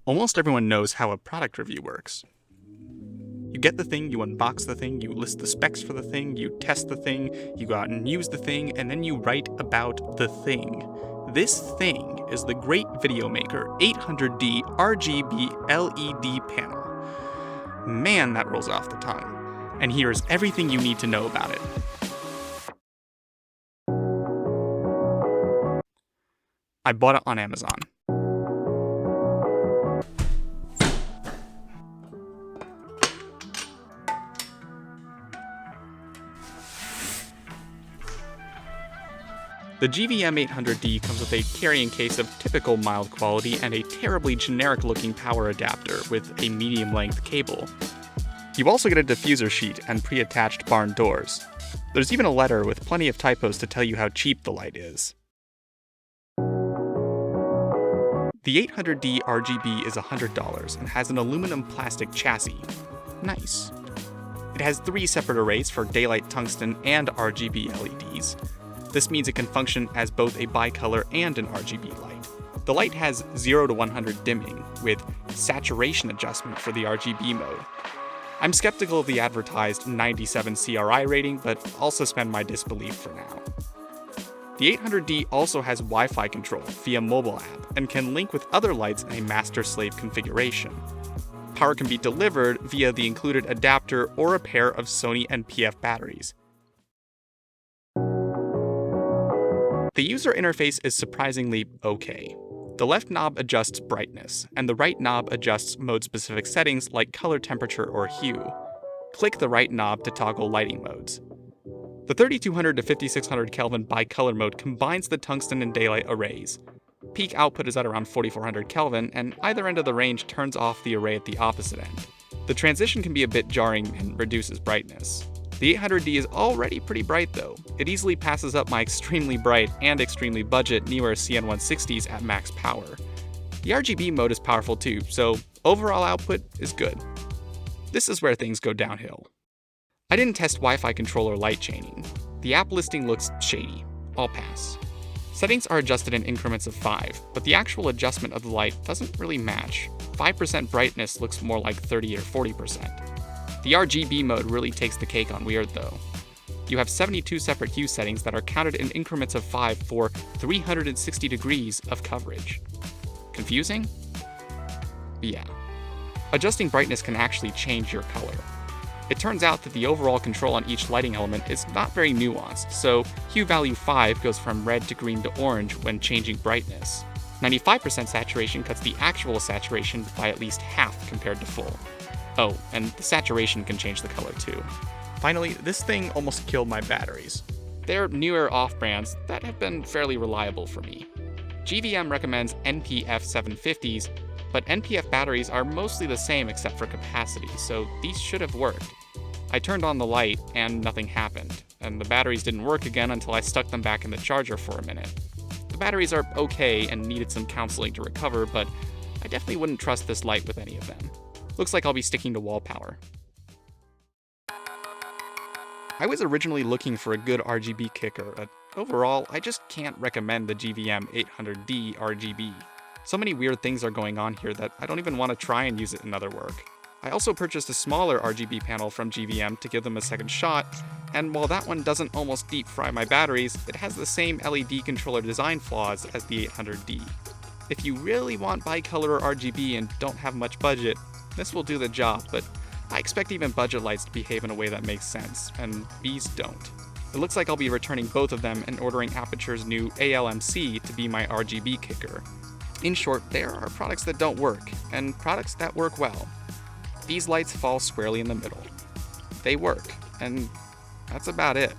Almost everyone knows how a product review works. You get the thing, you unbox the thing, you list the specs for the thing, you test the thing, you go out and use the thing, and then you write about the thing. This thing is the great video maker 800D RGB LED panel. Man, that rolls off the tongue. And here's everything you need to know about it. I bought it on Amazon. The GVM 800D comes with a carrying case of typical mild quality and a terribly generic-looking power adapter with a medium-length cable. You also get a diffuser sheet and pre-attached barn doors. There's even a letter with plenty of typos to tell you how cheap the light is. The 800D RGB is $100 and has an aluminum plastic chassis. Nice. It has 3 separate arrays for daylight tungsten and RGB LEDs. This means it can function as both a bicolor and an RGB light. The light has 0 to 100 dimming, with saturation adjustment for the RGB mode. I'm skeptical of the advertised 97 CRI rating, but I'll suspend my disbelief for now. The 800D also has Wi-Fi control via mobile app and can link with other lights in a master-slave configuration. Power can be delivered via the included adapter or a pair of Sony NPF batteries. The user interface is surprisingly okay. The left knob adjusts brightness, and the right knob adjusts mode-specific settings like color temperature or hue. Click the right knob to toggle lighting modes. The 3200 to 5600 Kelvin bicolor mode combines the tungsten and daylight arrays. Peak output is at around 4400 Kelvin, and either end of the range turns off the array at the opposite end. The transition can be a bit jarring and reduces brightness. The 800D is already pretty bright though. It easily passes up my extremely bright and extremely budget Neewer CN160s at max power. The RGB mode is powerful too, so overall output is good. This is where things go downhill. I didn't test Wi-Fi controller light chaining. The app listing looks shady. I'll pass. Settings are adjusted in increments of 5, but the actual adjustment of the light doesn't really match. 5% brightness looks more like 30 or 40%. The RGB mode really takes the cake on weird though. You have 72 separate hue settings that are counted in increments of 5 for 360 degrees of coverage. Confusing? Yeah. Adjusting brightness can actually change your color. It turns out that the overall control on each lighting element is not very nuanced, so hue value 5 goes from red to green to orange when changing brightness. 95% saturation cuts the actual saturation by at least half compared to full. Oh, and the saturation can change the color too. Finally, this thing almost killed my batteries. They're newer off-brands that have been fairly reliable for me. GVM recommends NPF 750s, but NPF batteries are mostly the same except for capacity, so these should have worked. I turned on the light and nothing happened, and the batteries didn't work again until I stuck them back in the charger for a minute. The batteries are okay and needed some counseling to recover, but I definitely wouldn't trust this light with any of them. Looks like I'll be sticking to wall power. I was originally looking for a good RGB kicker, but overall, I just can't recommend the GVM 800D RGB. So many weird things are going on here that I don't even want to try and use it in other work. I also purchased a smaller RGB panel from GVM to give them a second shot, and while that one doesn't almost deep fry my batteries, it has the same LED controller design flaws as the 800D. If you really want bicolor or RGB and don't have much budget, this will do the job, but I expect even budget lights to behave in a way that makes sense, and these don't. It looks like I'll be returning both of them and ordering Aputure's new ALMC to be my RGB kicker. In short, there are products that don't work, and products that work well. These lights fall squarely in the middle. They work, and that's about it.